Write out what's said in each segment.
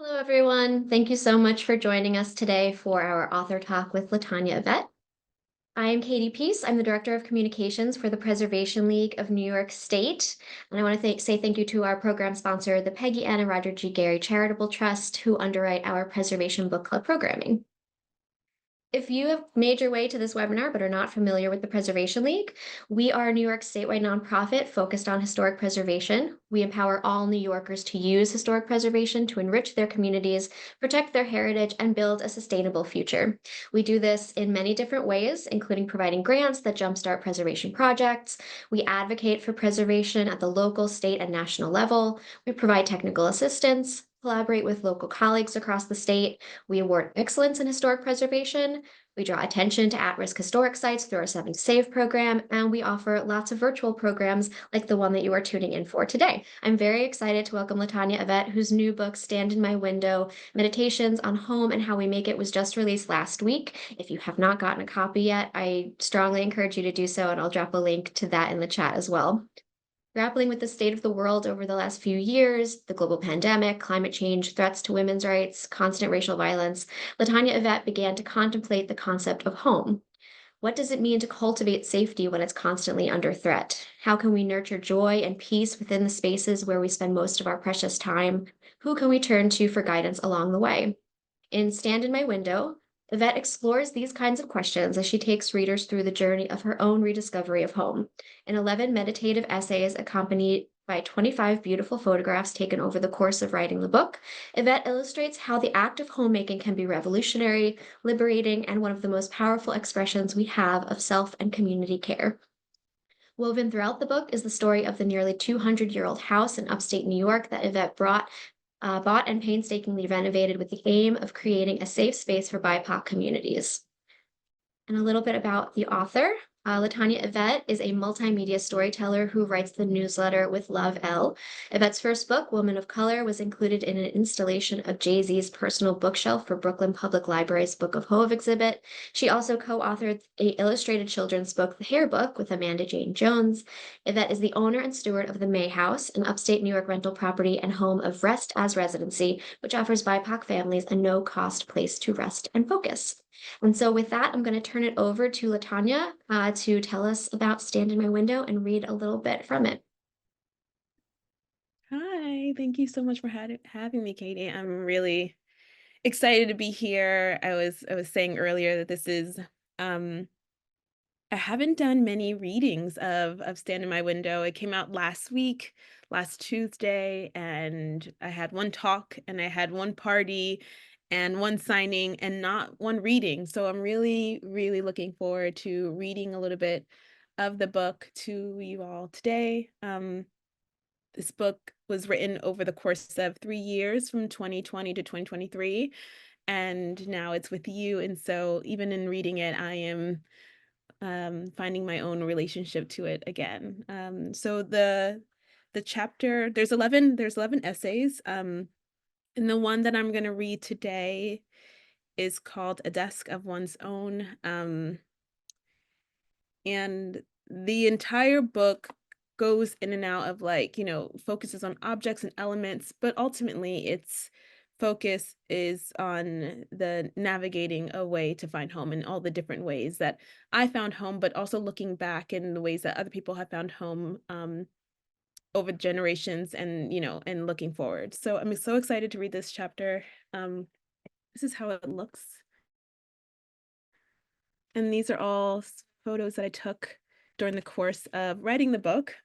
Hello, everyone. Thank you so much for joining us today for our author talk with LaTonya Yvette. I am Katy Peace. I'm the Director of Communications for the Preservation League of New York State. And I want to say thank you to our program sponsor, the Peggy Ann and Roger G. Gary Charitable Trust, who underwrite our Preservation Book Club programming. If you have made your way to this webinar but are not familiar with the Preservation League, we are a New York statewide nonprofit focused on historic preservation. We empower all New Yorkers to use historic preservation to enrich their communities, protect their heritage, and build a sustainable future. We do this in many different ways, including providing grants that jumpstart preservation projects. We advocate for preservation at the local, state, and national level. We provide technical assistance, collaborate with local colleagues across the state. We award excellence in historic preservation. We draw attention to at-risk historic sites through our 7 Save program, and we offer lots of virtual programs like the one that you are tuning in for today. I'm very excited to welcome LaTonya Yvette, whose new book, Stand in My Window, Meditations on Home and How We Make It, was just released last week. If you have not gotten a copy yet, I strongly encourage you to do so, and I'll drop a link to that in the chat as well. Grappling with the state of the world over the last few years, the global pandemic, climate change, threats to women's rights, constant racial violence, LaTonya Yvette began to contemplate the concept of home. What does it mean to cultivate safety when it's constantly under threat? How can we nurture joy and peace within the spaces where we spend most of our precious time? Who can we turn to for guidance along the way? In Stand in My Window, Yvette explores these kinds of questions as she takes readers through the journey of her own rediscovery of home. In 11 meditative essays accompanied by 25 beautiful photographs taken over the course of writing the book, Yvette illustrates how the act of homemaking can be revolutionary, liberating, and one of the most powerful expressions we have of self and community care. Woven throughout the book is the story of the nearly 200-year-old house in upstate New York that Yvette bought and painstakingly renovated with the aim of creating a safe space for BIPOC communities. And a little bit about the author. LaTonya Yvette is a multimedia storyteller who writes the newsletter With Love L. Yvette's first book, Woman of Color, was included in an installation of Jay-Z's personal bookshelf for Brooklyn Public Library's Book of Hove exhibit. She also co-authored a illustrated children's book, The Hair Book, with Amanda Jane Jones. Yvette is the owner and steward of the May House, an upstate New York rental property and home of Rest as Residency, which offers BIPOC families a no-cost place to rest and focus. And so with that, I'm going to turn it over to LaTonya to tell us about Stand in My Window and read a little bit from it. Hi, thank you so much for having me, Katie. I'm really excited to be here. I was saying earlier that this is I haven't done many readings of Stand in My Window. It came out last week, last Tuesday, and I had one talk and I had one party and one signing and not one reading. So I'm really, really looking forward to reading a little bit of the book to you all today. This book was written over the course of 3 years from 2020 to 2023, and now it's with you. And so even in reading it, I am finding my own relationship to it again. So the chapter, there's 11 essays. And the one that I'm going to read today is called A Desk of One's Own. And the entire book goes in and out of focuses on objects and elements, but ultimately its focus is on the navigating a way to find home and all the different ways that I found home, but also looking back in the ways that other people have found home over generations and looking forward. So I'm so excited to read this chapter. This is how it looks. And these are all photos that I took during the course of writing the book,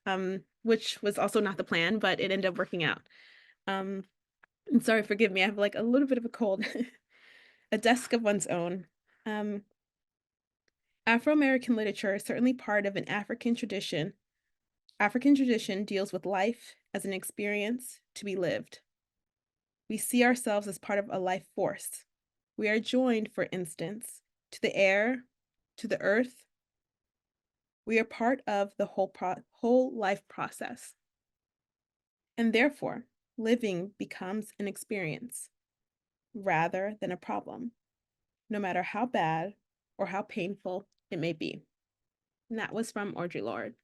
which was also not the plan, but it ended up working out. And sorry, forgive me, I have like a little bit of a cold. A desk of one's own. Afro-American literature is certainly part of an African tradition. African tradition deals with life as an experience to be lived. We see ourselves as part of a life force. We are joined, for instance, to the air, to the earth. We are part of the whole life process. And therefore, living becomes an experience rather than a problem, no matter how bad or how painful it may be. And that was from Audre Lorde.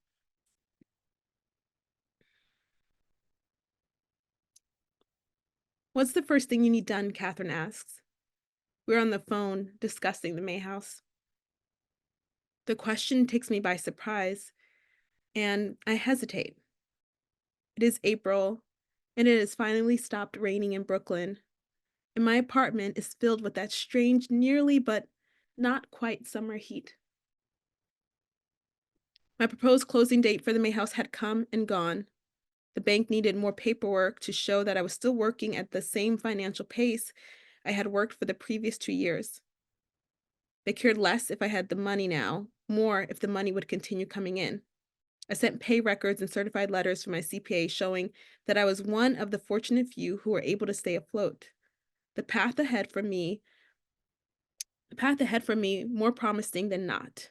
What's the first thing you need done? Catherine asks. We're on the phone discussing the May house. The question takes me by surprise, and I hesitate. It is April, and it has finally stopped raining in Brooklyn, and my apartment is filled with that strange, nearly but not quite summer heat. My proposed closing date for the May house had come and gone. The bank needed more paperwork to show that I was still working at the same financial pace I had worked for the previous 2 years. They cared less if I had the money now, more if the money would continue coming in. I sent pay records and certified letters from my CPA showing that I was one of the fortunate few who were able to stay afloat. The path ahead for me, the path ahead for me more promising than not.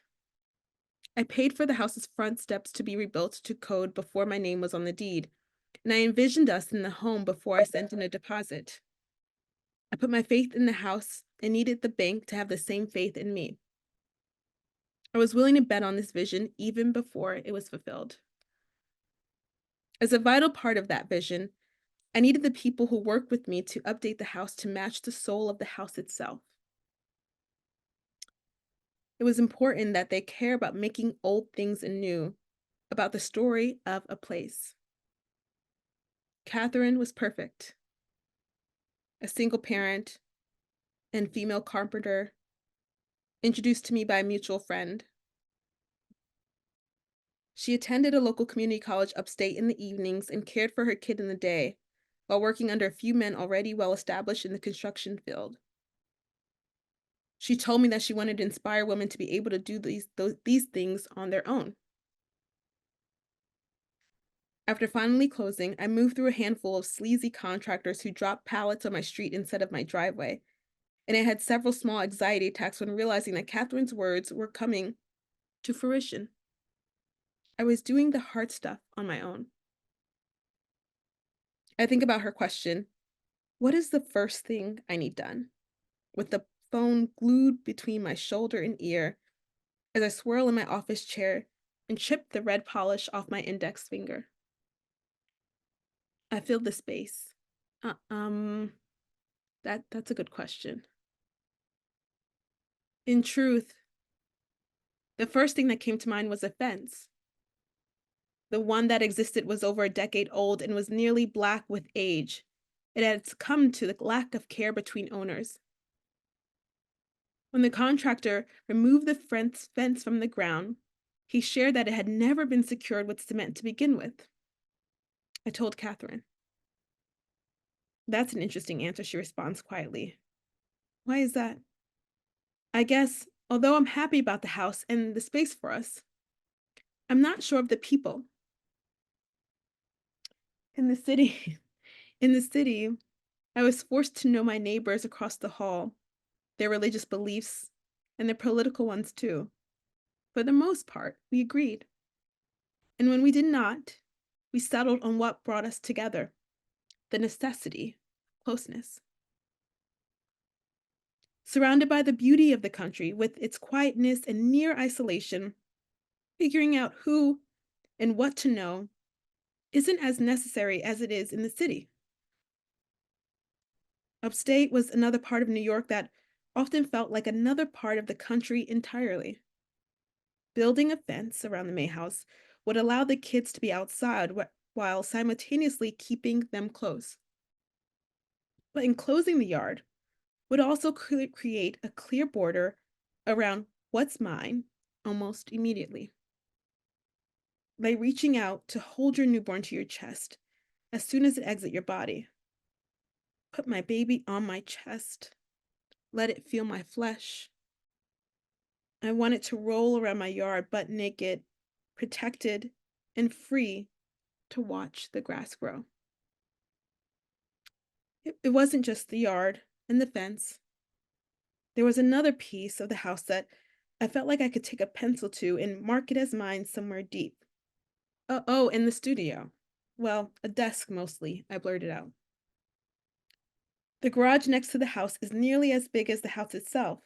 I paid for the house's front steps to be rebuilt to code before my name was on the deed, and I envisioned us in the home before I sent in a deposit. I put my faith in the house and needed the bank to have the same faith in me. I was willing to bet on this vision even before it was fulfilled. As a vital part of that vision, I needed the people who worked with me to update the house to match the soul of the house itself. It was important that they care about making old things anew, about the story of a place. Catherine was perfect, a single parent and female carpenter, introduced to me by a mutual friend. She attended a local community college upstate in the evenings and cared for her kid in the day, while working under a few men already well established in the construction field. She told me that she wanted to inspire women to be able to do these things on their own. After finally closing, I moved through a handful of sleazy contractors who dropped pallets on my street instead of my driveway, and I had several small anxiety attacks when realizing that Catherine's words were coming to fruition. I was doing the hard stuff on my own. I think about her question, what is the first thing I need done? With the phone glued between my shoulder and ear as I swirl in my office chair and chip the red polish off my index finger. I filled the space. Uh, um, that's a good question. In truth, the first thing that came to mind was a fence. The one that existed was over a decade old and was nearly black with age. It had succumbed to the lack of care between owners. When the contractor removed the fence from the ground, he shared that it had never been secured with cement to begin with. I told Catherine. That's an interesting answer, she responds quietly. Why is that? I guess, although I'm happy about the house and the space for us, I'm not sure of the people. In the city, in the city, I was forced to know my neighbors across the hall, their religious beliefs, and their political ones too. For the most part, we agreed. And when we did not, we settled on what brought us together, the necessity of closeness. Surrounded by the beauty of the country, with its quietness and near isolation, figuring out who and what to know isn't as necessary as it is in the city. Upstate was another part of New York that often felt like another part of the country entirely. Building a fence around the May house would allow the kids to be outside while simultaneously keeping them close. But enclosing the yard would also create a clear border around what's mine almost immediately. Like reaching out to hold your newborn to your chest as soon as it exits your body. Put my baby on my chest. Let it feel my flesh. I want it to roll around my yard butt naked, protected, and free to watch the grass grow. It wasn't just the yard and the fence. There was another piece of the house that I felt like I could take a pencil to and mark it as mine somewhere deep. Oh, in the studio. Well, a desk mostly, I blurted out. The garage next to the house is nearly as big as the house itself,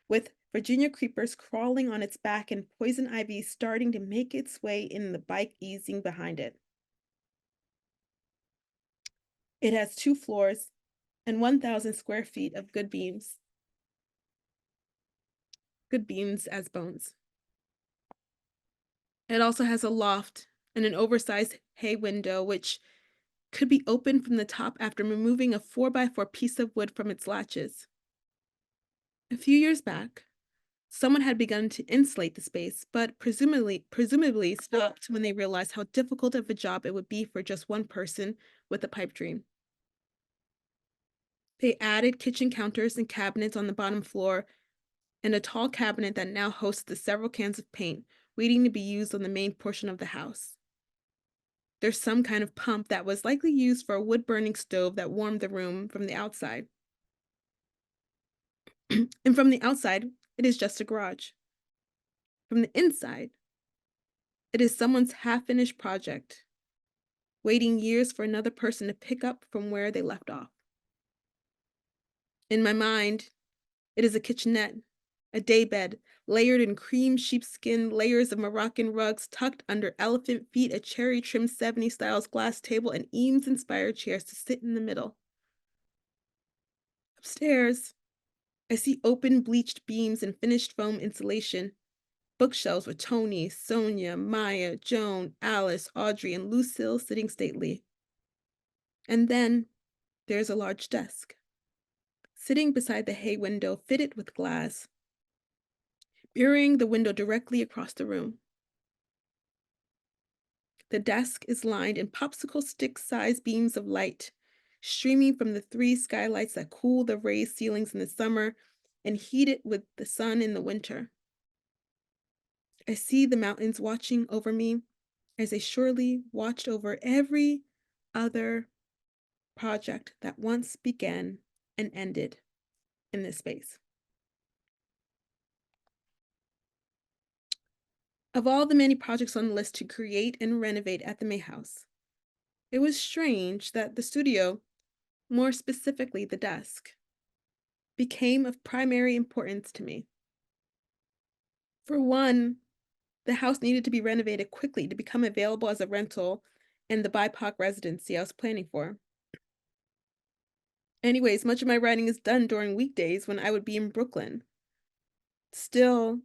with Virginia creepers crawling on its back and poison ivy starting to make its way in the bike easing behind it. It has 2 floors and 1,000 square feet of good beams. Good beams as bones. It also has a loft and an oversized hay window, which could be opened from the top after removing a 4x4 piece of wood from its latches. A few years back, someone had begun to insulate the space, but presumably stopped when they realized how difficult of a job it would be for just one person with a pipe dream. They added kitchen counters and cabinets on the bottom floor, and a tall cabinet that now hosts the several cans of paint waiting to be used on the main portion of the house. There's some kind of pump that was likely used for a wood-burning stove that warmed the room from the outside. And from the outside, it is just a garage. From the inside, it is someone's half-finished project, waiting years for another person to pick up from where they left off. In my mind, it is a kitchenette, a daybed, layered in cream sheepskin, layers of Moroccan rugs tucked under elephant feet, a cherry-trimmed 70s styles glass table, and Eames-inspired chairs to sit in the middle. Upstairs, I see open bleached beams and finished foam insulation, bookshelves with Tony, Sonia, Maya, Joan, Alice, Audrey, and Lucille sitting stately. And then there's a large desk, sitting beside the hay window fitted with glass, mirroring the window directly across the room. The desk is lined in popsicle stick-sized beams of light, streaming from the 3 skylights that cool the raised ceilings in the summer and heat it with the sun in the winter. I see the mountains watching over me as they surely watched over every other project that once began and ended in this space. Of all the many projects on the list to create and renovate at the May House, it was strange that the studio, more specifically the desk, became of primary importance to me. For one, the house needed to be renovated quickly to become available as a rental in the BIPOC residency I was planning for. Anyways, much of my writing is done during weekdays when I would be in Brooklyn. Still,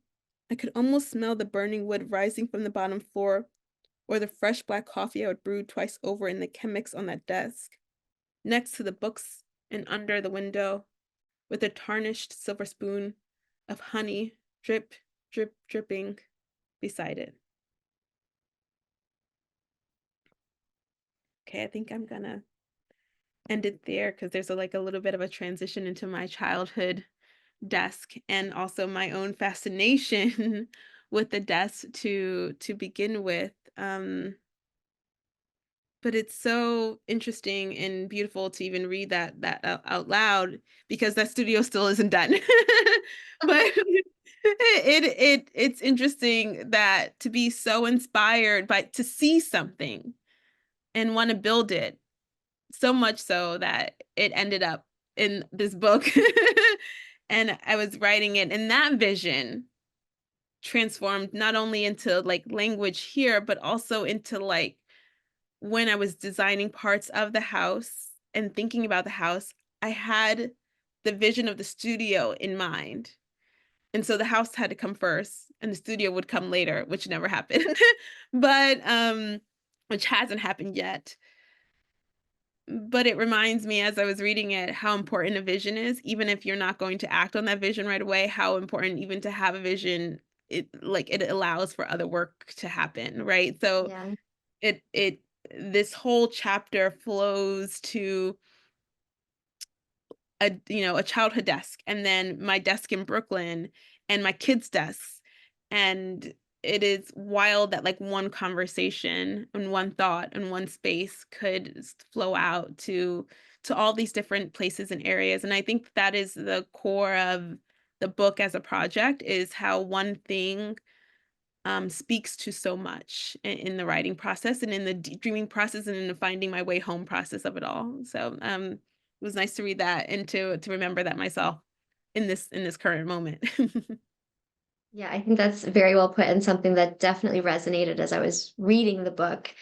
I could almost smell the burning wood rising from the bottom floor, or the fresh black coffee I would brew twice over in the Chemex on that desk, next to the books and under the window, with a tarnished silver spoon of honey drip, drip, dripping beside it. Okay, I think I'm gonna end it there because there's a little bit of a transition into my childhood desk and also my own fascination with the desk to begin with. But it's so interesting and beautiful to even read that out loud because that studio still isn't done. But it's interesting that to be so inspired by to see something and want to build it so much so that it ended up in this book. And I was writing it, and that vision transformed not only into language here, but also into when I was designing parts of the house and thinking about the house, I had the vision of the studio in mind. And so the house had to come first and the studio would come later, which never happened. But which hasn't happened yet. But it reminds me as I was reading it how important a vision is, even if you're not going to act on that vision right away, how important even to have a vision, it allows for other work to happen, right? So Yeah. it this whole chapter flows to a childhood desk and then my desk in Brooklyn and my kids' desks. And it is wild that one conversation and one thought and one space could flow out to all these different places and areas. And I think that is the core of the book as a project is how one thing speaks to so much in the writing process and in the dreaming process and in the finding my way home process of it all. So it was nice to read that and to remember that myself in this current moment. Yeah, I think that's very well put and something that definitely resonated as I was reading the book.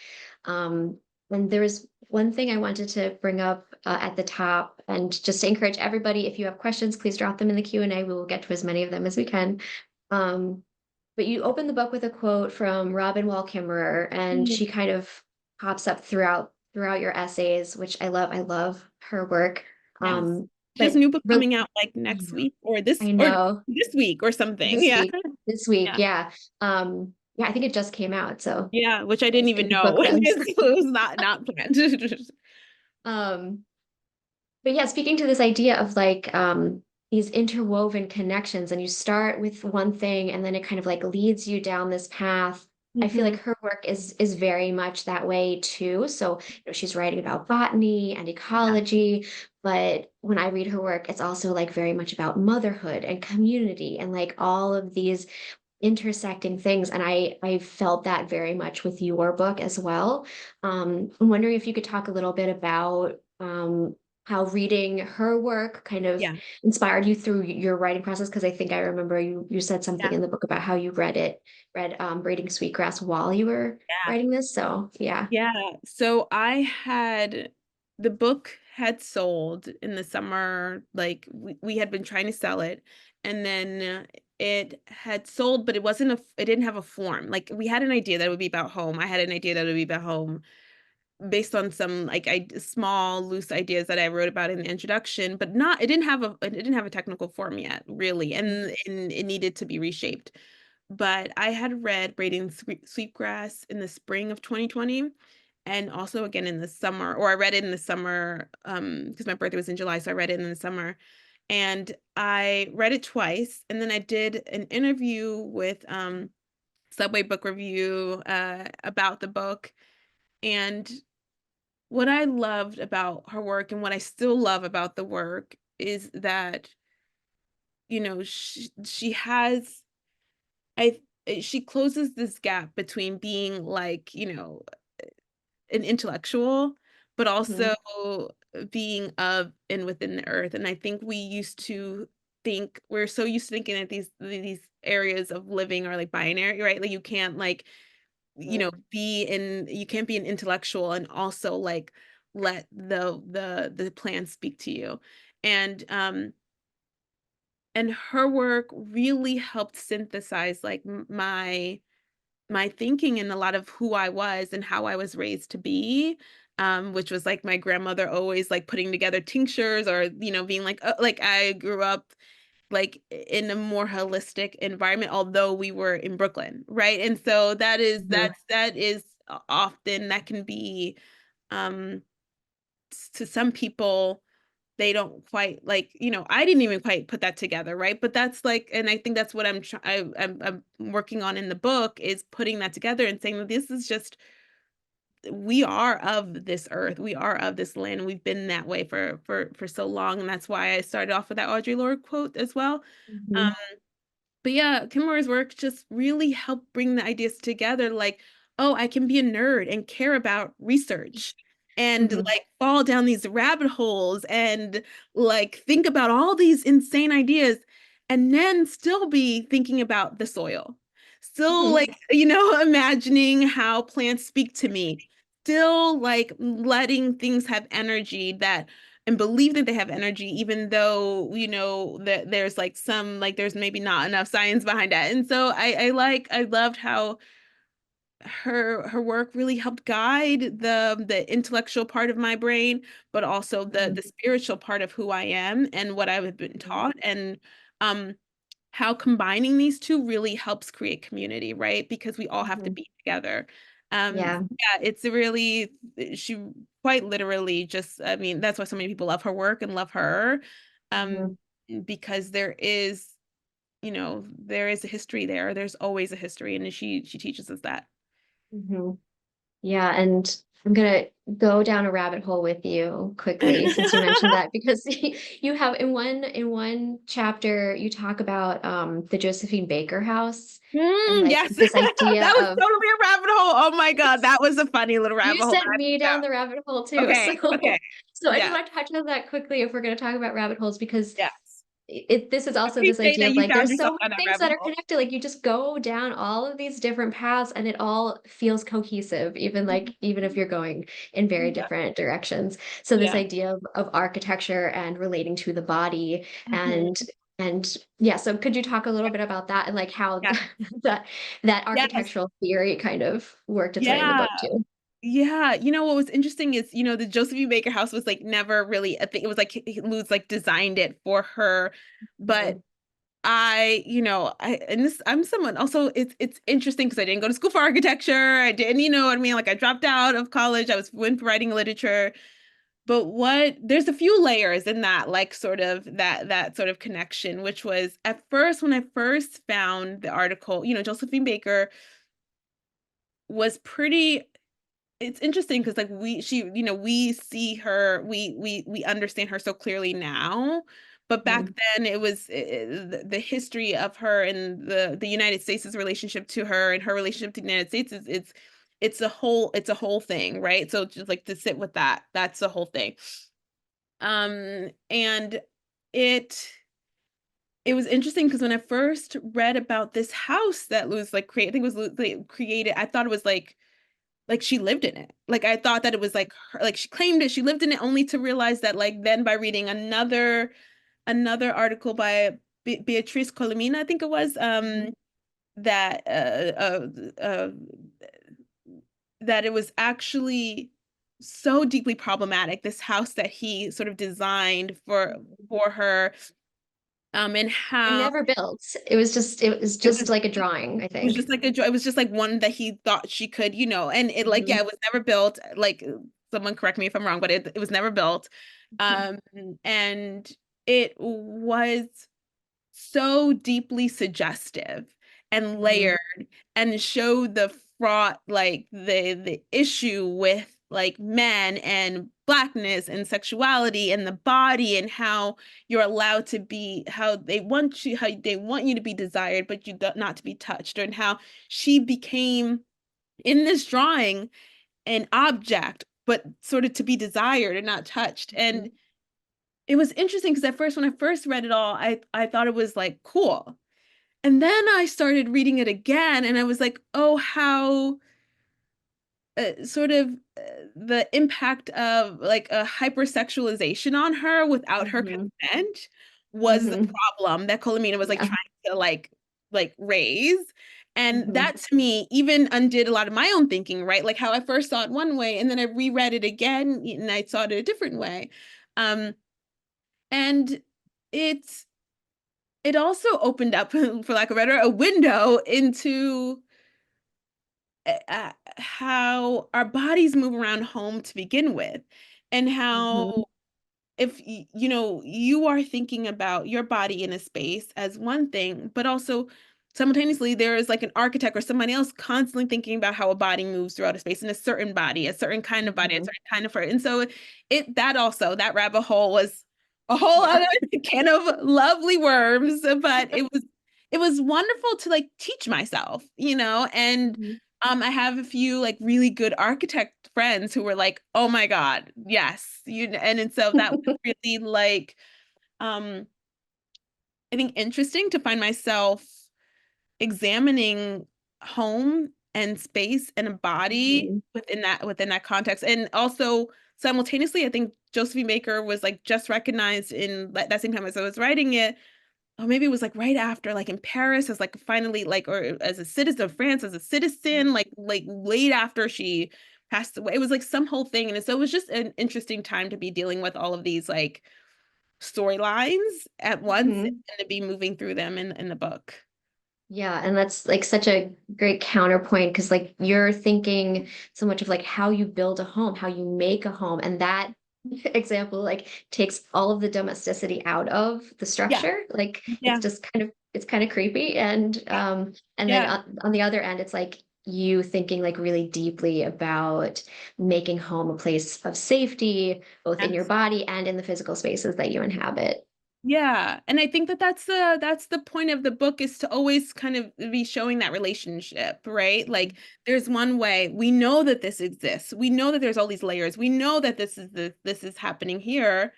Um, And there was one thing I wanted to bring up at the top, and just to encourage everybody, if you have questions, please drop them in the Q&A. We will get to as many of them as we can. Um, but you open the book with a quote from Robin Wall Kimmerer, and Mhm. she kind of pops up throughout your essays, which I love. I love her work. Yes. Um, She has a but new book re coming out like next week or I or know this week or something. this Yeah. week, this week, Yeah. yeah. Yeah, I think it just came out, so Yeah, which I didn't it's even good know. book friends. It was not planned. Um, But yeah, speaking to this idea of like these interwoven connections, and you start with one thing and then it kind of like leads you down this path. I feel like Mhm. her work is very much that way too. So, she's writing about botany and Yeah. ecology, but when I read her work, it's also like very much about motherhood and community and like all of these intersecting things. And I felt that very much with your book as well. I'm wondering if you could talk a little bit about how reading her work kind of Yeah. inspired you through your writing process, because I think I remember you said something Yeah. in the book about how you read Braiding Sweetgrass while you were Yeah. writing this. So yeah. Yeah. So I had the book had sold in the summer, like we had been trying to sell it, and then it had sold, but it didn't have a form. Like we had an idea that it would be about home. I had an idea that it would be about home based on some like small loose ideas that I wrote about in the introduction, but not it didn't have a technical form yet, really, Mhm. and it needed to be reshaped. But I had read Braiding Sweetgrass in the spring of 2020 and also again in the summer, or I read it in the summer because my birthday was in July, so I read it in the summer. And I read it twice, and then I did an interview with Subway Book Review about the book. And what I loved about her work and what I still love about the work is that, she has I she closes this gap between being like, an intellectual, but Mhm. also being of and within the earth. And I think we're so used to thinking that these areas of living are like binary, right? Like you can't like, Mhm. you can't be an intellectual and also like let the plants speak to you. And and her work really helped synthesize like my thinking and a lot of who I was and how I was raised to be, which was like my grandmother always like putting together tinctures or, being like, like I grew up like in a more holistic environment, although we were in Brooklyn, right? And so Mhm. that is often that can be, um, to some people, they don't quite like, I didn't even quite put that together, right? But that's like, and I think that's what I'm working on in the book is putting that together and saying that this is just we are of this earth, we are of this land, and we've been that way for so long, and that's why I started off with that Audre Lorde quote as well. Um, Mhm. but yeah, Kimura's work just really helped bring the ideas together. Like, oh, I can be a nerd and care about research and Mhm. like fall down these rabbit holes and like think about all these insane ideas and then still be thinking about the soil. Still Mhm. like, imagining how plants speak to me. Still like letting things have energy that and believe that they have energy, even though, that there's like there's maybe not enough science behind that. And so I loved how her work really helped guide the intellectual part of my brain, but also the Mhm. spiritual part of who I am and what I've been Mhm. taught. And um how combining these two really helps create community, right? Because we all have to Mhm. be together. Yeah. Yeah, it's a really she quite literally just I mean, that's why so many people love her work and love her. Um, Mhm. because there is a history there. There's always a history, and she teaches us that. Mhm. Yeah, and I'm gonna go down a rabbit hole with you quickly since you mentioned that, because you have in one chapter you talk about the Josephine Baker house, and like Yes, this idea that was of totally a rabbit hole. Oh my God, that was a funny little you rabbit hole sent that me I down the rabbit hole found. too. Okay, okay, So I just yeah, want to touch on that quickly if we're gonna talk about rabbit holes, because yes, this is also this appreciate idea that of you like found there's so yourself many down that things rabbit that are hole. connected. Like you just go down all of these different paths and it all feels cohesive, even like even if you're going in very Yeah, different directions. So this yeah. idea of architecture and relating to the body Mhm. and yeah, so could you talk a little bit about that and like how Yeah. that that Yes. architectural theory kind of worked its way in the Yeah. book too? Yeah. What was interesting is, the Joseph E. Baker house was like never really a thing. It was like Luz like designed it for her. But Mhm. I'm someone also, it's interesting because I didn't go to school for architecture. I didn't, what I mean? Like I dropped out of college. Went for writing literature. But there's a few layers in that, like sort of that sort of connection, which was at first when I first found the article, Josephine Baker was pretty it's interesting because like we see her, we understand her so clearly now, but back Mhm. then it was the history of her and the United States' relationship to her and her relationship to the United States is it's a whole thing, right? So just like to sit with that's the whole thing. And it it was interesting because when I first read about this house that Luz like created, I think it was Luz like, created, I thought it was like she lived in it. Like I thought that it was like her, like she claimed it, she lived in it, only to realize that like then by reading another article by Beatrice Colomina, I think it was, that that it was actually so deeply problematic, this house that he sort of designed for her, and And how never built. It was just it like a drawing, I was think. just like it was just like one that he thought she could, and it like, yeah, Mhm. it was never built. Like someone correct me if I'm wrong, but it was never built. Um, and it was so deeply suggestive and Mhm. layered and showed the fraught, like the issue with like men and blackness and sexuality and the body and how you're allowed to be, how they want you to be desired but not to be touched, and how she became in this drawing an object but sort of to be desired and not touched. And Mhm. it was interesting because at first when I first read it all, I thought it was like cool. And then I started reading it again and I was like, oh, how sort of the impact of like a hypersexualization on her without her Mhm. consent was the Mhm. problem that Colomina was like Yeah. trying to like raise. And Mhm. that to me even undid a lot of my own thinking, right? Like how I first saw it one way and then I reread it again and I saw it a different way. Um, and it's it also opened up, for lack of a better, a window into how our bodies move around home to begin with, and Mhm. how if you are thinking about your body in a space as one thing, but also simultaneously there is like an architect or somebody else constantly thinking about how a body moves throughout a space, in a certain body, a certain kind of body, a Mhm. certain kind of, and so that rabbit hole was a whole Yeah. other can of lovely worms, but it was wonderful to like teach myself, and Mhm. I have a few like really good architect friends who were like, "Oh my God, yes." And so that was really like, um, I think interesting to find myself examining home and space and a body Mhm. within that context. And also simultaneously, I think Josephine Baker was like just recognized in that same time as I was writing it. Or maybe it was like right after, like in Paris, as like finally, like, or as a citizen of France, as a citizen, like late after she passed away. It was like some whole thing. And so it was just an interesting time to be dealing with all of these like storylines at once Mhm. and to be moving through them in the book. Yeah, and that's like such a great counterpoint because like you're thinking so much of like how you build a home, how you make a home, and that example like takes all of the domesticity out of the Yeah. structure. Like it's Yeah. just kind of creepy, and then Yeah. on the other end, it's like you thinking like really deeply about making home a place of safety, both in your Yes. body and in the physical spaces that you inhabit. Yeah, and I think that that's the point of the book, is to always kind of be showing that relationship, right? Like there's one way we know that this exists. We know that there's all these layers. We know that this is happening here,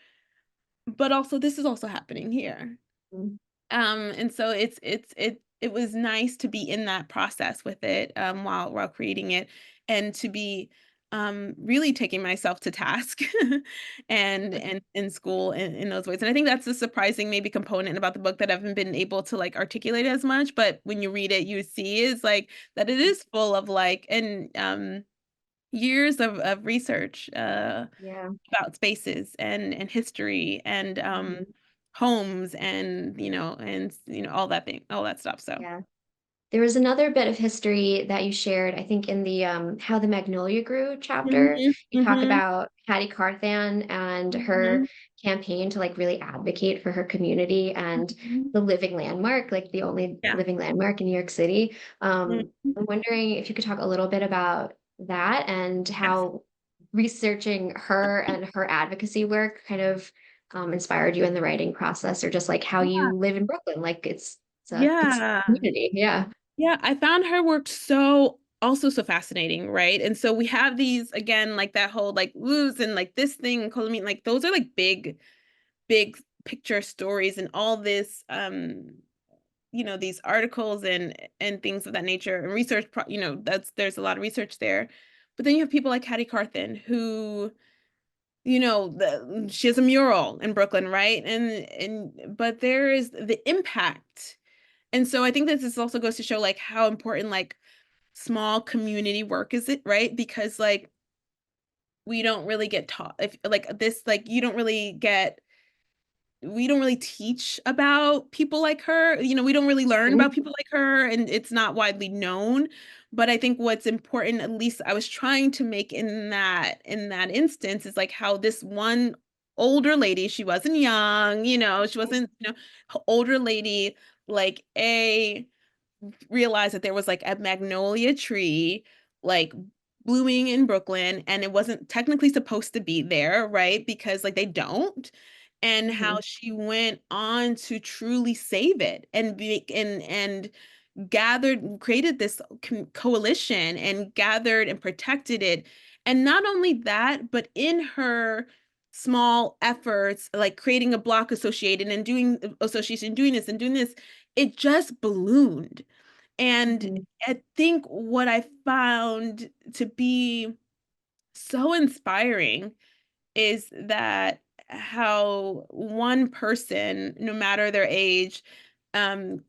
but also this is also happening here. Mhm. And so it was nice to be in that process with it, while creating it, and to be, really taking myself to task and in school in those ways. And I think that's the surprising maybe component about the book that I haven't been able to, like, articulate as much, but when you read it, you see is, like, that it is full of, like, and, years of research, Yeah. about spaces and history and, Mhm. homes and, all that stuff, so. Yeah. There was another bit of history that you shared, I think in the How the Magnolia Grew chapter. Mhm, You talk mhm, about Hattie Carthan and her mhm, campaign to like really advocate for her community and mhm. the living landmark, like the only Yeah. living landmark in New York City. Mhm. I'm wondering if you could talk a little bit about that and Yes. how researching her and her advocacy work kind of inspired you in the writing process, or just like how Yeah. you live in Brooklyn. Like it's a Yeah. community. Yeah. Yeah, I found her work so fascinating, right? And so we have these again, like that whole like lose and like this thing, Colomine, like those are like big picture stories and all this these articles and things of that nature and research that's there's a lot of research there. But then you have people like Hattie Carthan who she has a mural in Brooklyn, right? And but there is the impact. And so I think that this also goes to show like how important like small community work is it, right? Because like we don't really get taught if like this like you don't really get we don't really teach about people like her. We don't really learn Mhm. about people like her, and it's not widely known. But I think what's important, at least I was trying to make in that instance, is like how this one older lady, she wasn't young, she wasn't, older lady, like realized that there was like a magnolia tree like blooming in Brooklyn and it wasn't technically supposed to be there, right? Because like they don't. And how Mhm. she went on to truly save it and be and created this coalition and gathered and protected it. And not only that, but in her small efforts, like creating a block associated and doing association, doing this and doing this, it just ballooned. And Mhm. I think what I found to be so inspiring is that how one person, no matter their age, um,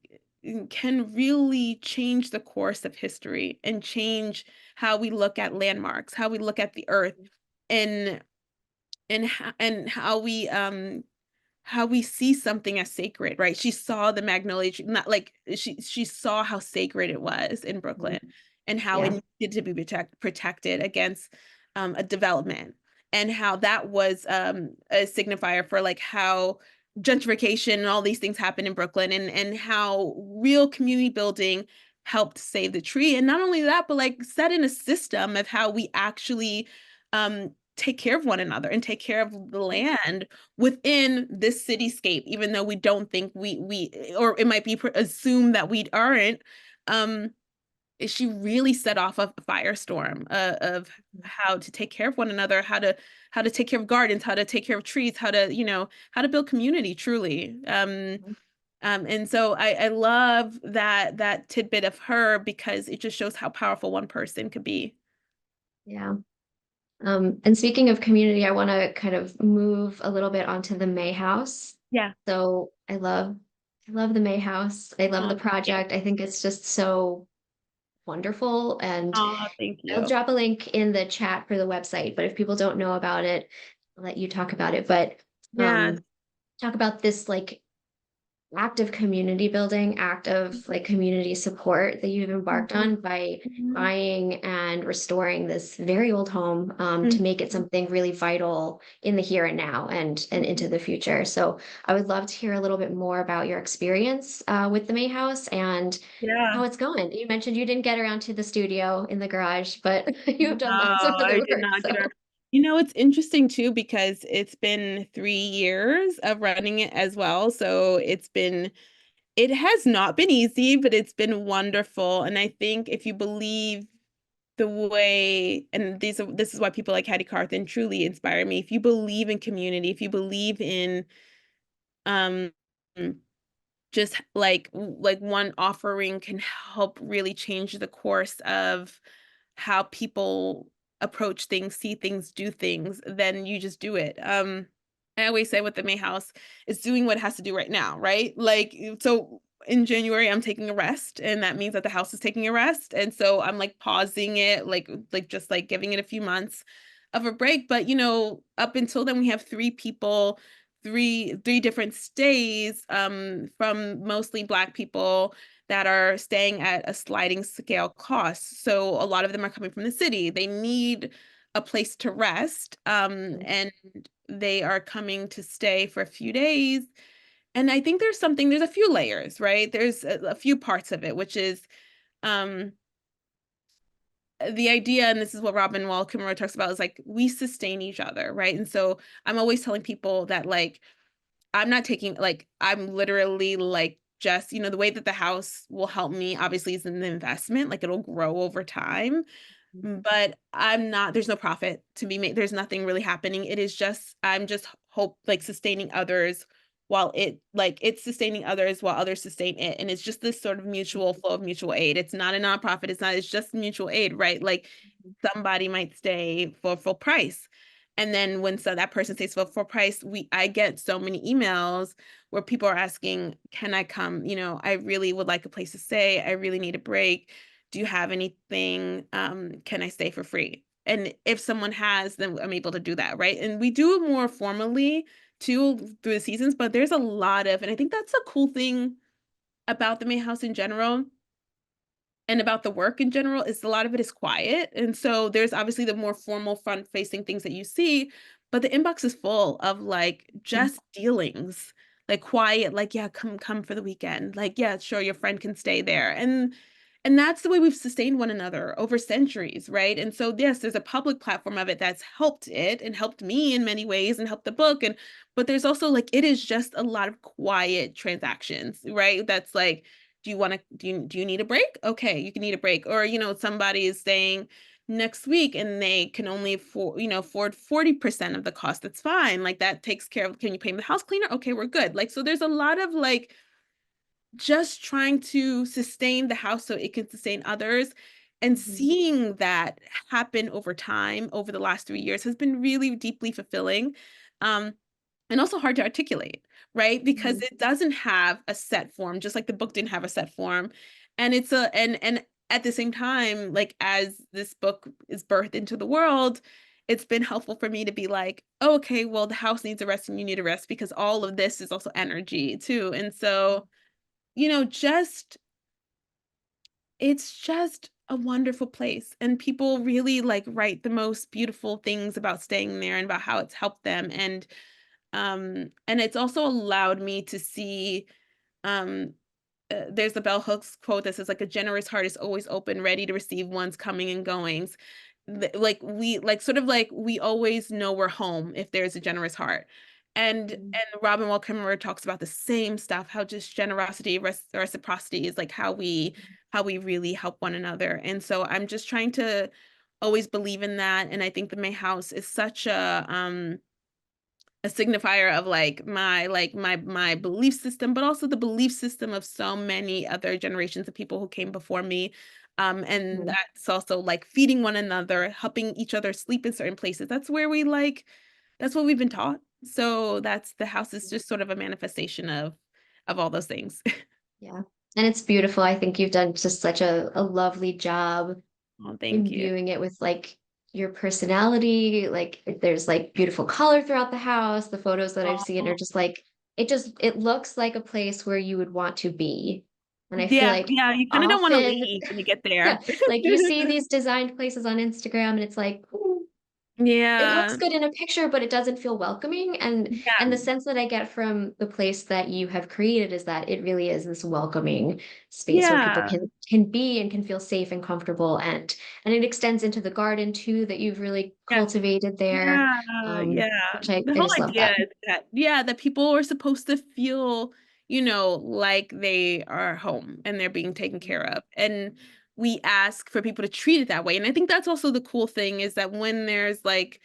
can really change the course of history and change how we look at landmarks, how we look at the earth, and and how we see something as sacred, right? She saw the magnolia tree, not like she saw how sacred it was in Mhm. Brooklyn and how Yeah. it needed to be protected against a development and how that was a signifier for like how gentrification and all these things happen in Brooklyn and how real community building helped save the tree. And not only that, but like set in a system of how we actually take care of one another and take care of the land within this cityscape, even though we don't think we or it might be assumed that we aren't. Um, she really set off a firestorm of how to take care of one another, how to take care of gardens, how to take care of trees, how to build community truly. Mhm. And so I love that tidbit of her because it just shows how powerful one person could be. Yeah. And speaking of community, I want to kind of move a little bit onto the May House. Yeah. So I love the May House. I love Oh, the thank you. project. I think it's just so wonderful. And Oh, thank I'll you. drop a link in the chat for the website, but if people don't know about it, I'll let you talk about it. But Yes. um, talk about this like active community building, active like community support that you've embarked Mhm, on by mhm, buying and restoring this very old home, mhm, to make it something really vital in the here and now and into mhm. the future. So I would love to hear a little bit more about your experience with the May House and how Yeah. it's going. You mentioned you didn't get around to the studio in the garage, but you've No, done lots of I other did work. not get her. So It's interesting too because it's been 3 years of running it as well, so it has not been easy, but it's been wonderful, and I think if you believe the way and this is why people like Hattie Carthan truly inspire me. If you believe in community, if you believe in, um just like one offering can help really change the course of how people approach things, see things, do things, then you just do it. I always say with the May House, it's doing what it has to do right now, right? Like, so in January, I'm taking a rest, and that means that the house is taking a rest. And so I'm like pausing it, like just like giving it a few months of a break. But up until then, we have three people, three different stays, from mostly Black people that are staying at a sliding scale cost. So a lot of them are coming from the city. They need a place to rest, and they are coming to stay for a few days. And I think there's a few layers, right? There's a few parts of it, which is um, the idea, and this is what Robin Wall Kimmerer talks about, is like we sustain each other, right? And so I'm always telling people that like I'm literally like just, the way that the house will help me obviously is in the investment, like it'll grow over time. But there's no profit to be made. There's nothing really happening. It is just, I'm just hope like sustaining others while it's sustaining others while others sustain it. And it's just this sort of mutual flow of mutual aid. It's not a nonprofit. It's just mutual aid, right? Like somebody might stay for full price. And then when that person stays for full price, I get so many emails where people are asking, can I come? I really would like a place to stay. I really need a break. Do you have anything? Can I stay for free? And if someone has, then I'm able to do that, right? And we do it more formally too through the seasons, but there's a lot of, and I think that's a cool thing about the May House in general and about the work in general, is a lot of it is quiet. And so there's obviously the more formal front facing things that you see, but the inbox is full of like just dealings, like quiet, like, yeah, come for the weekend. Like, yeah, sure, your friend can stay there. And that's the way we've sustained one another over centuries, right? And so yes, there's a public platform of it that's helped it and helped me in many ways and helped the book. And but there's also like it is just a lot of quiet transactions, right? That's like, do you need a break? Okay, you can need a break. Or, somebody is staying next week and they can only afford 40% of the cost. That's fine. Like that takes care of, can you pay the house cleaner? Okay, we're good. Like, so there's a lot of like just trying to sustain the house so it can sustain others. And seeing that happen over time, over the last 3 years, has been really deeply fulfilling. Um, and also hard to articulate, right? Because it doesn't have a set form, just like the book didn't have a set form. And and at the same time, like as this book is birthed into the world, it's been helpful for me to be like, oh, okay, well, the house needs a rest and you need a rest, because all of this is also energy too. And so, just it's just a wonderful place, and people really like write the most beautiful things about staying there and about how it's helped them. And it's also allowed me to see, um there's the bell hooks quote that says like a generous heart is always open, ready to receive one's coming and goings. Like we like sort of like we always know we're home if there's a generous heart. And Robin Wall Kimmerer talks about the same stuff, how just generosity, reciprocity is like how we really help one another. And so I'm just trying to always believe in that. And I think the May House is such a signifier of like my belief system, but also the belief system of so many other generations of people who came before me. And that's also like feeding one another, helping each other sleep in certain places. That's what we've been taught. So that's the house is just sort of a manifestation of all those things. Yeah. And it's beautiful. I think you've done just such a lovely job Oh, thank you. imbuing it with like your personality. Like there's like beautiful color throughout the house. The photos that I've seen are Oh, just like it looks like a place where you would want to be. And I feel yeah, like yeah. You kind of don't want to often, leave when you get yeah, there. like you see these designed places on Instagram and it's like, it looks Yeah, good in a picture, but it doesn't feel welcoming. And the yeah, sense that I get from the place that you have created is that it really is this welcoming space where people yeah, can be and can feel safe and comfortable. And it extends into the garden too that you've really yeah. cultivated there. Yeah. Which I The whole just love idea that. is that, yeah, that people are supposed to feel, like they are home and they're being taken care of. And we ask for people to treat it that way. And I think that's also the cool thing, is that when there's like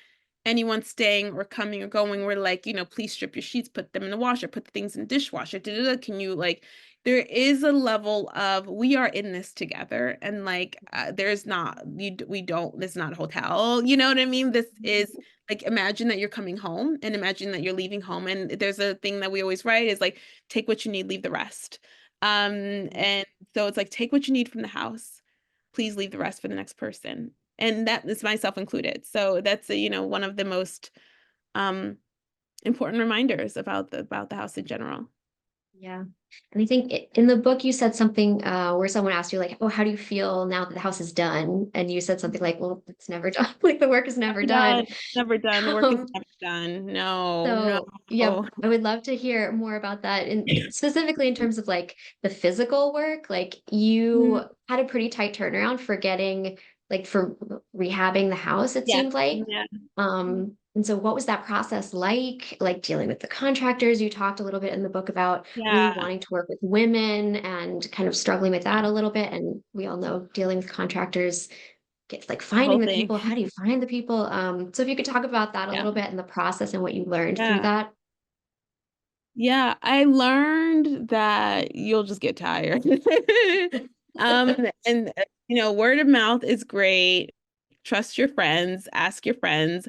anyone staying or coming or going, we're like, please strip your sheets, put them in the washer, put the things in the dishwasher. Can you like, there is a level of we are in this together, and like there's not we don't this is not a hotel, you know what I mean? This is like, imagine that you're coming home and imagine that you're leaving home, and there's a thing that we always write is like, take what you need, leave the rest. And so it's like, take what you need from the house, please leave the rest for the next person, and that is myself included. So that's one of the most um important reminders about the house in general. Yeah. And I think in the book you said something where someone asked you like, "Oh, how do you feel now that the house is done?" And you said something like, "Well, it's never done. Like the work is never Never done, done." never done. The work is Um, never done. No, so yeah, no. I would love to hear more about that, and specifically in terms of like the physical work. Like you Mhm. had a pretty tight turnaround for getting like for rehabbing the house, it Yes, seemed like. yeah, And so what was that process like? Like dealing with the contractors? You talked a little bit in the book about really yeah, wanting to work with women and kind of struggling with that a little bit. And we all know dealing with contractors gets like the whole finding the thing. people. How do you find the people? So if you could talk about that a Yeah, little bit and the process and what you learned through yeah, that. yeah. I learned that you'll just get tired. And word of mouth is great. Trust your friends, ask your friends.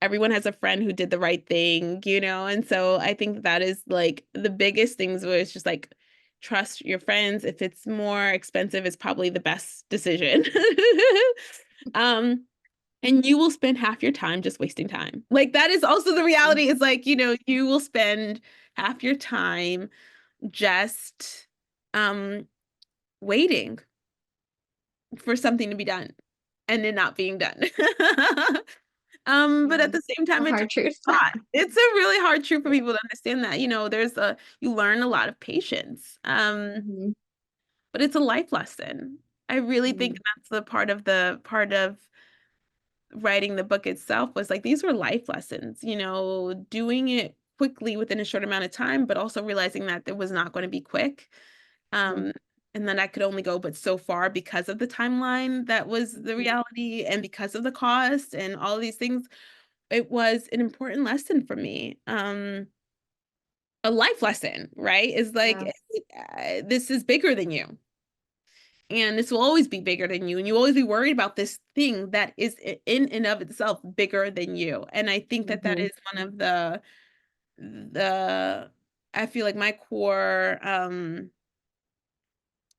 Everyone has a friend who did the right thing, and so I think that is like the biggest things, where it's just like, trust your friends. If it's more expensive, it's probably the best decision. um and you will spend half your time just wasting time. Like, that is also the reality. It's like, you will spend half your time just um waiting for something to be done and it not being done. But Yeah, at the same a time, it's hard truth. not. It's a really hard truth for people to understand that. You learn a lot of patience. Mhm, But it's a life lesson. I really think mhm, that's the part of writing the book itself, was like, these were life lessons, doing it quickly within a short amount of time, but also realizing that it was not going to be quick. mhm, Um, and then I could only go but so far because of the timeline that was the mhm. reality, and because of the cost and all these things. It was an important lesson for me. A life lesson, right? Is like, Yeah. this is bigger than you. And this will always be bigger than you. And you always be worried about this thing that is in and of itself bigger than you. And I think that that Mhm, is one of the I feel like my core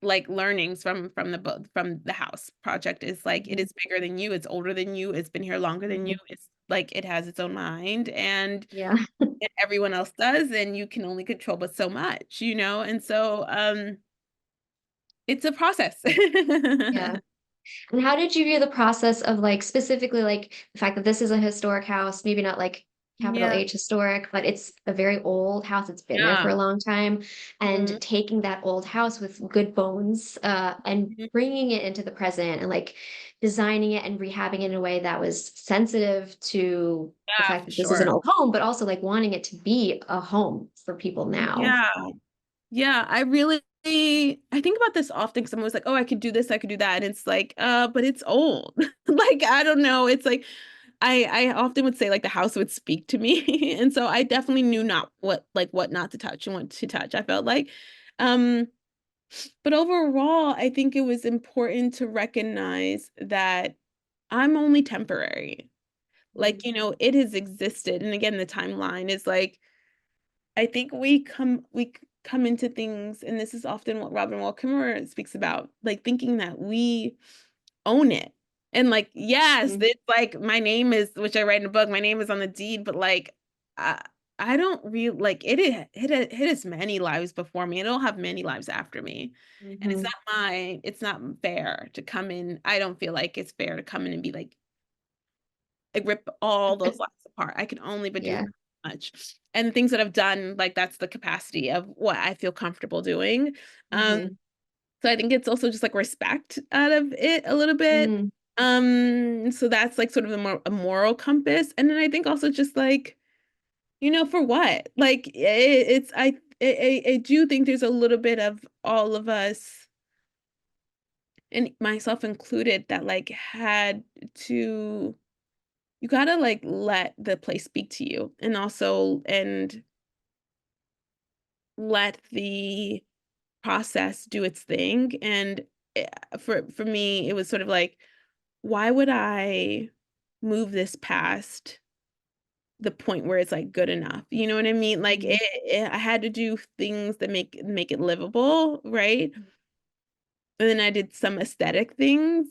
like learnings from the book, from the house project, is like, it mhm, is bigger than you, it's older than you, it's been here longer than you, mhm. it's like, it has its own mind, Yeah, and everyone else does, and you can only control but so much, and so it's a process. yeah. And how did you view the process of like specifically like the fact that this is a historic house, maybe not like capital Yeah, H historic, but it's a very old house. It's been there for yeah. a long time. Mhm, And taking that old house with good bones, and mhm. bringing it into the present and like designing it and rehabbing it in a way that was sensitive to the Yeah, fact for that this is an sure. old home, but also like wanting it to be a home for people now. Yeah. Yeah, I think about this often, because I'm always like, oh, I could do this, I could do that. And it's like, but it's old. Like, I don't know. It's like, I often would say like the house would speak to me. And so I definitely knew not what not to touch and what to touch, I felt like. Um, but overall, I think it was important to recognize that I'm only temporary. Like, Mhm, it has existed. And again, the timeline is like, I think we come into things, and this is often what Robin Wall Kimmerer speaks about, like, thinking that we own it. And like, yes, mhm, it's like, my name is, which I write in a book, my name is on the deed, but like, I don't really like it. It has many lives before me, and it'll have many lives after me. And it's mhm. not mine. It's not fair to come in. I don't feel like it's fair to come in and be like rip all those lives apart. I can only but do Yeah. so much. And the things that I've done, like, that's the capacity of what I feel comfortable doing. Um, Mhm, so I think it's also just like respect out of it a little bit. mhm, So that's like sort of a moral compass. And then I think also just like, for what? Like, I do think there's a little bit of all of us, and myself included, that like had to you gotta like let the place speak to you, and also and let the process do its thing. And for me, it was sort of like, why would I move this past the point where it's like good enough? You know what I mean? Like Mhm. I had to do things that make it livable, right? And then I did some aesthetic things,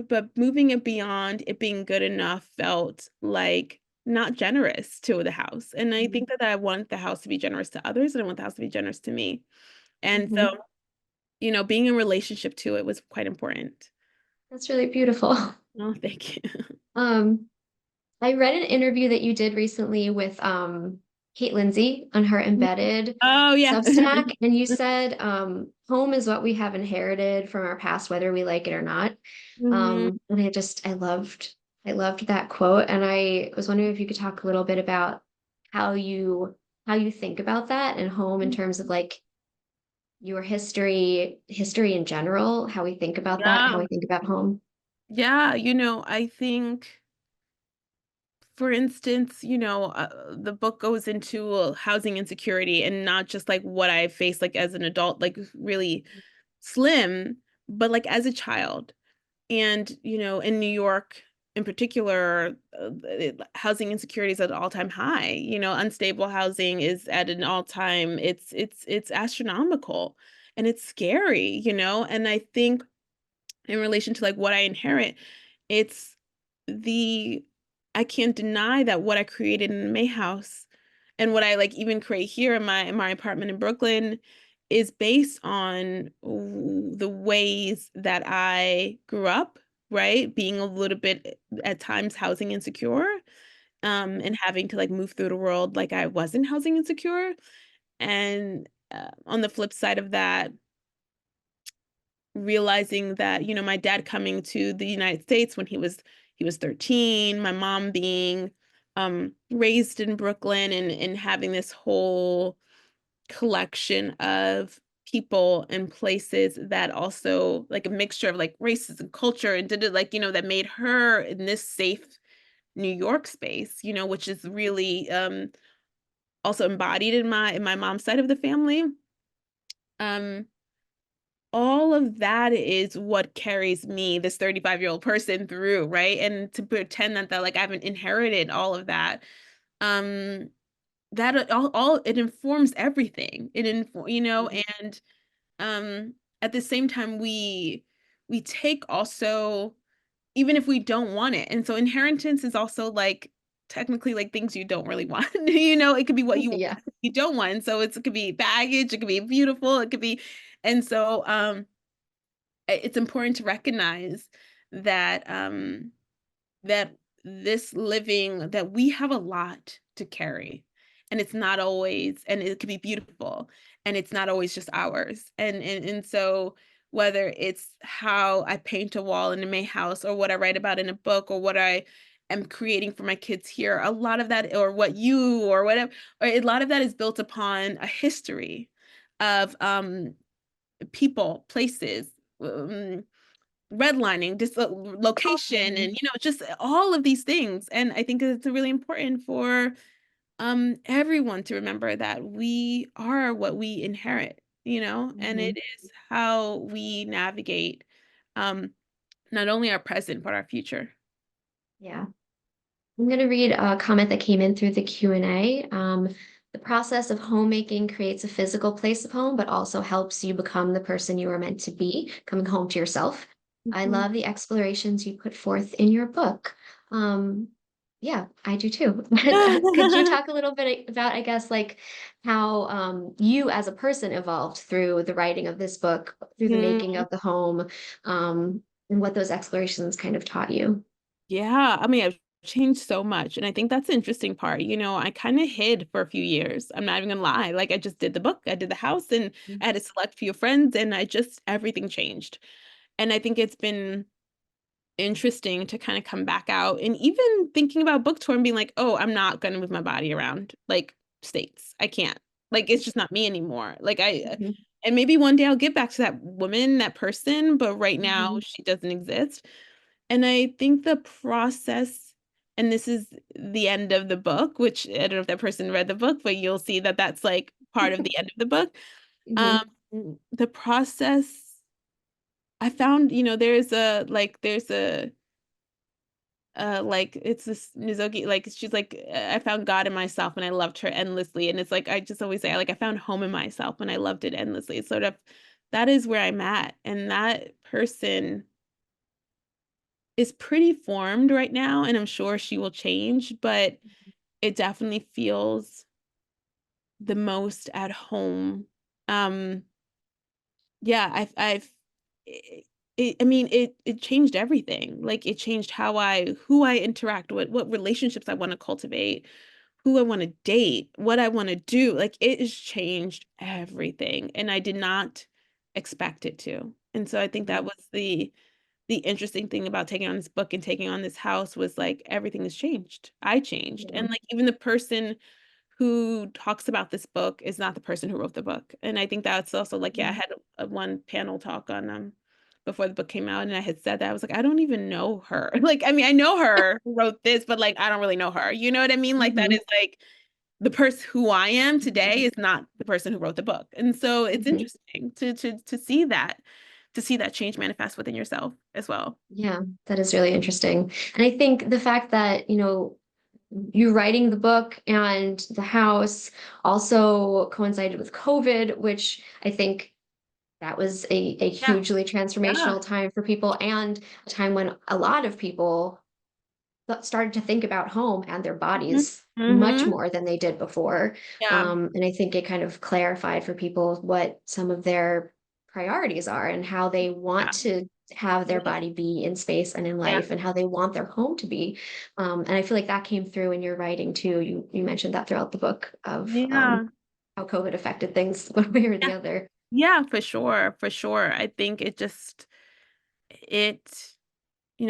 but moving it beyond it being good enough felt like not generous to the house. And I Mhm. think that I want the house to be generous to others, and I want the house to be generous to me. And so, Mhm. being in relationship to it was quite important. That's really beautiful. Oh, thank you. Um, I read an interview that you did recently with Kate Lindsay on her Embedded Oh, yeah. Substack, and you said home is what we have inherited from our past, whether we like it or not. Mhm. And I loved that quote, and I was wondering if you could talk a little bit about how you how you think about that and home in terms of like your history in general, how we think about that, how Yeah. we think about home. Yeah, I think, for instance, the book goes into housing insecurity, and not just like what I faced like as an adult, like really slim, but like as a child. And, in New York in particular, housing insecurity is at an all-time high. Unstable housing is at an all-time, it's astronomical, and it's scary, and I think in relation to like what I inherit, it's the I can't deny that what I created in May House, and what I like even create here in my apartment in Brooklyn, is based on the ways that I grew up, right? Being a little bit at times housing insecure, and having to like move through the world like I wasn't housing insecure. And on the flip side of that, realizing that, my dad coming to the United States when he was 13, my mom being raised in Brooklyn, and having this whole collection of people and places that also like a mixture of like races and culture, and did it like, that made her in this safe New York space, which is really also embodied in my mom's side of the family. Um all of that is what carries me, this 35-year-old person, through, right? And to pretend that like I haven't inherited all of that, um, that all it informs everything. Mhm. And at the same time, we take also, even if we don't want it. And so inheritance is also like technically like things you don't really want. It could be what Yeah. you don't want. And so it could be baggage, it could be beautiful, it could be, and so it's important to recognize that that this living, that we have a lot to carry, and it's not always, and it could be beautiful, and it's not always just ours. And so whether it's how I paint a wall in a May house, or what I write about in a book, or what I am creating for my kids here, a lot of that, or what you or whatever, or a lot of that is built upon a history of people, places, um, redlining, location, and Mhm. just all of these things. And I think it's really important for everyone to remember that we are what we inherit, and it Mhm. is how we navigate um not only our present but our future. Yeah. I'm going to read a comment that came in through the Q&A. The process of homemaking creates a physical place of home, but also helps you become the person you are meant to be, coming home to yourself. I Mhm. love the explorations you put forth in your book. Um, yeah, I do too. Could you talk a little bit about, I guess, like how you as a person evolved through the writing of this book, through the making Mm. of the home, and what those explorations kind of taught you? Yeah, I mean, I've changed so much, and I think that's the interesting part. I kind of hid for a few years. I'm not even gonna lie. Like, I just did the book, I did the house, and I had a select few friends, and everything changed. And I think it's been interesting to kind of come back out, and even thinking about book tour and being like, oh, I'm not gonna move my body around like states. I can't. Like, it's just not me anymore. Like, Mhm. and maybe one day I'll get back to that woman, that person, but right now Mhm. she doesn't exist. And I think the process, and this is the end of the book, which I don't know if that person read the book, but you'll see that that's like part of the end of the book. Um, Mhm. the process, I found, there's a like it's this Mizoki, like she's like, I found God in myself and I loved her endlessly. And it's like I just always say, like, I found home in myself and I loved it endlessly. It's sort of that is where I'm at. And that person is pretty formed right now, and I'm sure she will change, but it definitely feels the most at home. Um, yeah, it, I mean, it changed everything. Like it changed who I interact with, what relationships I want to cultivate, who I want to date, what I want to do. Like it has changed everything, and I did not expect it to. And so I think that Mhm. was the interesting thing about taking on this book and taking on this house was like everything has changed. I changed. Yeah. And like even the person who talks about this book is not the person who wrote the book. And I think that's also like, yeah, I Mhm. had one panel talk on before the book came out, and I had said that I was like, I don't even know her. Like, I mean, I know her who wrote this, but like I don't really know her. You know what I mean? Like that is Mhm. like the person who I am today is not the person who wrote the book. And so it's Mhm. interesting to see that change manifest within yourself as well. Yeah, that is really interesting. And I think the fact that, you writing the book and the house also coincided with COVID, which I think that was a Yeah, hugely yeah. transformational time for people and a time when a lot of people started to think about home and their Mhm, bodies much mhm. more than they did before. Yeah, And I think it kind of clarified for people what some of their priorities are and how they want yeah, to have their really, body be in space and in yeah, life and how they want their home to be. And I feel like that came through in your writing too. You mentioned that throughout the book of yeah, how COVID affected things one way or yeah, the other. yeah, for sure, for sure. I think it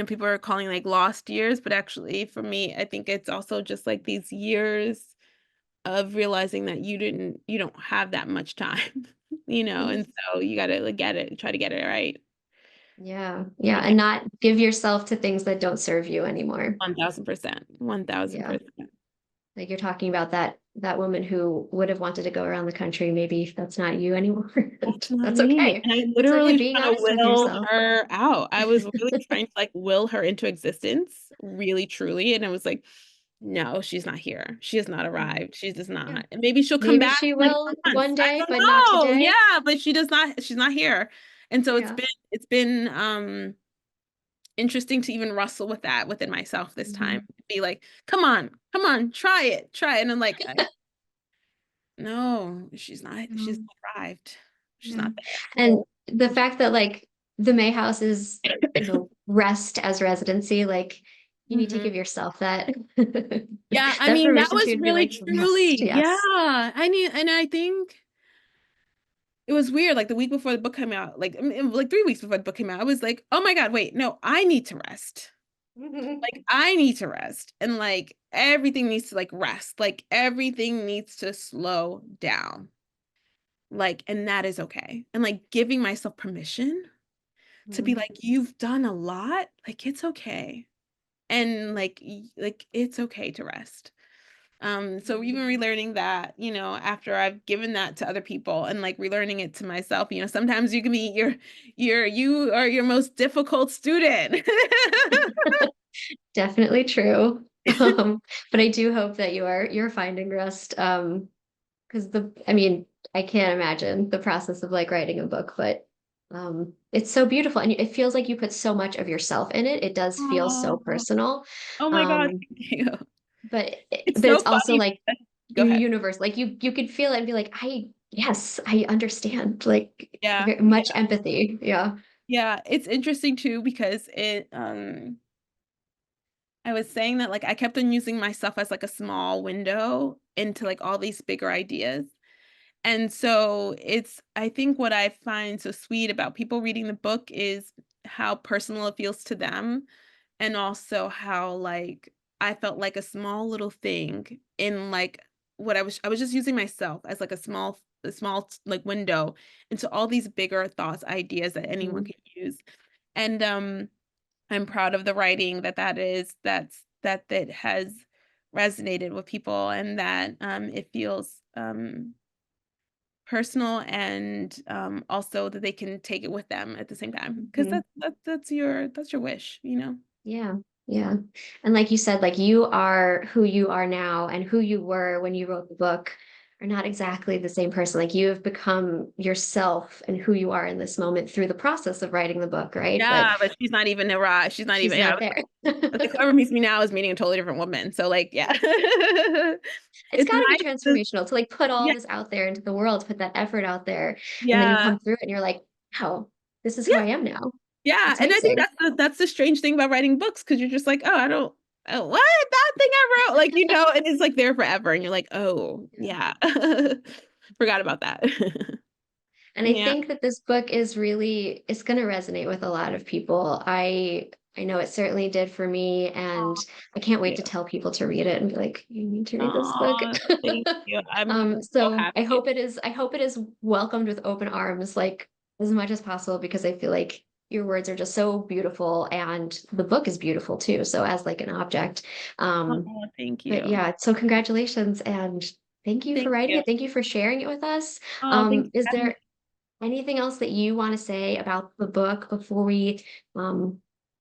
people are calling like lost years, but actually for me, I think it's also just like these years of realizing that you don't have that much time, and so you gotta like get it, try to get it right. Yeah, Try yeah, to and get not give yourself to things that don't serve you anymore. 1000%, Yeah. 1000%. Like you're talking about that woman who would have wanted to go around the country, maybe that's not you anymore. That's not That's me, okay. and I It's okay literally being trying to honest with will yourself. her out. I was really trying to, like, will her into existence, really, truly, and I was like, "No, she's not here. She has not Mhm. arrived. She does Yeah. not, and maybe she'll come Maybe back she in, like, 4 will months. one I day, don't but not know." today. Yeah, but she's not here, and so Yeah. it's been, interesting to even wrestle with that within myself this time. Mhm. Be like, come on, try it," and I'm like, "No, she's Mhm. not arrived. She's Yeah. not there." And the fact that like the May House is, rest as residency, like you need to Mhm. give yourself that Yeah, I that mean, that permission was to be really like rest. truly yeah, Yes. and I think it was weird, like, the week before the book came out, like, I mean, like, 3 weeks before the book came out, I was like, "Oh my god, wait, no, I need to rest." Mhm. Like, I need to rest, and, like, everything needs to, like, rest, like, everything needs to slow down, like, and that is okay, and, like, giving myself permission to be Mhm. like, "You've done a lot, like, it's okay." And, like, it's okay to rest. So Mhm. even relearning that, after I've given that to other people and like relearning it to myself, sometimes you can be you are your most difficult student. Definitely true. But I do hope that you're finding rest. Because I mean, I can't imagine the process of like writing a book, but it's so beautiful and it feels like you put so much of yourself in it. It does feel so Oh, personal. oh my God, Um, thank you. but It's but so it's also funny. like Go ahead. universe. Like you could feel it and be like, yes, I understand. Like Yeah, very yeah, much empathy. Yeah. yeah. It's interesting too because I was saying that like I kept on using myself as like a small window into like all these bigger ideas. And so I think what I find so sweet about people reading the book is how personal it feels to them, and also how like I felt like a small little thing in like I was just using myself as like a small like window into all these bigger thoughts, ideas that anyone Mhm. can use. And I'm proud of the writing that has resonated with people, and that, it feels, personal, and, also that they can take it with them at the same time, 'cause Mhm. that's your wish, you know? Yeah, yeah. And like you said, like you are who you are now and who you were when you wrote the book are not exactly the same person. Like you have become yourself and who you are in this moment through the process of writing the book, right? But Yeah, but she's not even arrived. She's not she's even, yeah, not there. I was like, whoever meets me now is meeting a totally different woman, so, like, yeah. It's It's gotta be nice to, transformational to like put all yeah, this out there into the world, put that effort out there, and then you yeah, come through it and you're like, wow, this is who yeah. I am now. Yeah, It's and I think amazing. that's the strange thing about writing books, because 'cause you're just like, "Oh, I don't, what? That thing I wrote?" Like, and it's, like, there forever, and you're like, "Oh, Yeah. yeah." Forgot about that. And I Yeah. think that this book is really it's gonna resonate with a lot of people. I know it certainly did for me, Aw, and I can't wait thank to you. tell people to read it and be like, "You need to read this book." Aw, thank you. I'm so So happy. I hope it is welcomed with open arms, like, as much as possible because I feel like your words are just so beautiful, and the book is beautiful too, so as, like, an object. Um, Oh, thank but you. yeah, so congratulations, and thank you for Thank writing you. it. Thank you for sharing it with us. Thanks Is for having me. there anything else that you wanna say about the book before we,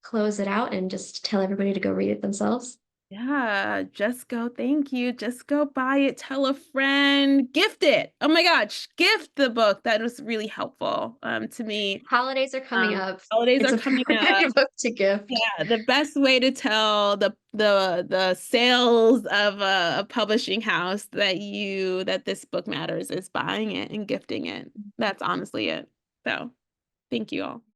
close it out and just tell everybody to go read it themselves? Yeah, just go, thank you. Just go buy it, tell a friend, gift it. Oh my gosh, gift the book. That was really helpful, to me. Holidays are coming up. Holidays It's are a coming up. perfect book to gift. Yeah, the best way to tell the sales of a publishing house that this book matters is buying it and gifting it. That's honestly it. So, thank you all.